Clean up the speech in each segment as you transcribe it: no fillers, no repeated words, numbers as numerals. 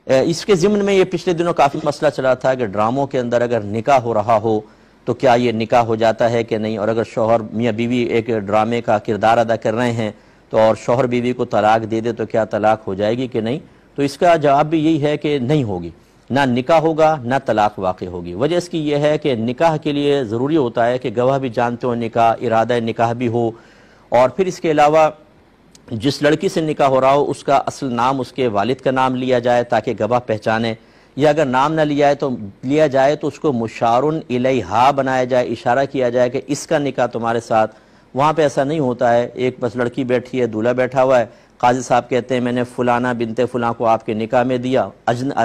اس کے ضمن میں یہ پچھلے دنوں کافی مسئلہ چلا تھا کہ ڈراموں کے اندر اگر نکاح ہو رہا ہو تو کیا یہ نکاح ہو جاتا ہے کہ نہیں، اور اگر شوہر میاں بیوی ایک ڈرامے کا کردار ادا کر رہے ہیں تو اور شوہر بیوی کو طلاق دے دے تو کیا طلاق ہو جائے گی کہ نہیں؟ تو اس کا جواب بھی یہی ہے کہ نہیں ہوگی، نہ نکاح ہوگا نہ طلاق واقع ہوگی۔ وجہ اس کی یہ ہے کہ نکاح کے لیے ضروری ہوتا ہے کہ گواہ بھی جانتے ہو نکاح، ارادہ نکاح بھی ہو، اور پھر اس کے علاوہ جس لڑکی سے نکاح ہو رہا ہو اس کا اصل نام اس کے والد کا نام لیا جائے تاکہ گواہ پہچانے، یا اگر نام نہ لیا جائے تو اس کو مشار الیہا بنایا جائے، اشارہ کیا جائے کہ اس کا نکاح تمہارے ساتھ۔ وہاں پہ ایسا نہیں ہوتا ہے، ایک بس لڑکی بیٹھی ہے، دولہا بیٹھا ہوا ہے، قاضی صاحب کہتے ہیں میں نے فلانہ بنت فلاں کو آپ کے نکاح میں دیا،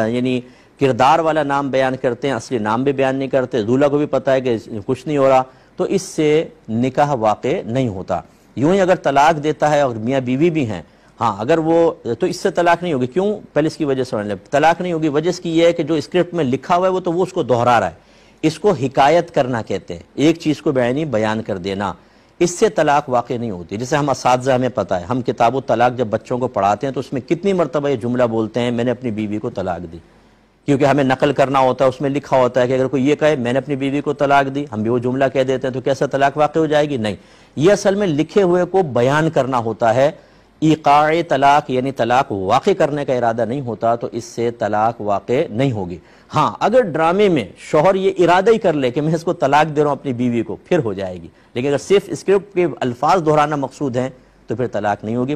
یعنی کردار والا نام بیان کرتے ہیں، اصلی نام بھی بیان نہیں کرتے، دولہا کو بھی پتہ ہے کہ کچھ نہیں ہو رہا، تو اس سے نکاح واقع نہیں ہوتا۔ یوں ہی اگر طلاق دیتا ہے اور میاں بیوی بھی ہیں، ہاں اگر وہ، تو اس سے طلاق نہیں ہوگی۔ کیوں؟ پہلے اس کی وجہ سمجھ لیں، طلاق نہیں ہوگی وجہ اس کی یہ ہے کہ جو اسکرپٹ میں لکھا ہوا ہے وہ تو وہ اس کو دہرا رہا ہے، اس کو حکایت کرنا کہتے ہیں، ایک چیز کو بعینی بیان کر دینا، اس سے طلاق واقع نہیں ہوتی۔ جیسے ہم اساتذہ، ہمیں پتہ ہے، ہم کتاب و طلاق جب بچوں کو پڑھاتے ہیں تو اس میں کتنی مرتبہ یہ جملہ بولتے ہیں میں نے اپنی بیوی کو طلاق دی، کیونکہ ہمیں نقل کرنا ہوتا ہے، اس میں لکھا ہوتا ہے کہ اگر کوئی یہ کہے میں نے اپنی بیوی کو طلاق دی، ہم بھی وہ جملہ کہہ دیتے ہیں، تو کیسا طلاق واقع ہو جائے گی؟ نہیں، یہ اصل میں لکھے ہوئے کو بیان کرنا ہوتا ہے۔ ایقاع طلاق یعنی طلاق واقع کرنے کا ارادہ نہیں ہوتا تو اس سے طلاق واقع نہیں ہوگی۔ ہاں اگر ڈرامے میں شوہر یہ ارادہ ہی کر لے کہ میں اس کو طلاق دے رہا ہوں اپنی بیوی کو، پھر ہو جائے گی، لیکن اگر صرف اسکرپٹ کے الفاظ دہرانا مقصود ہیں تو پھر طلاق نہیں ہوگی۔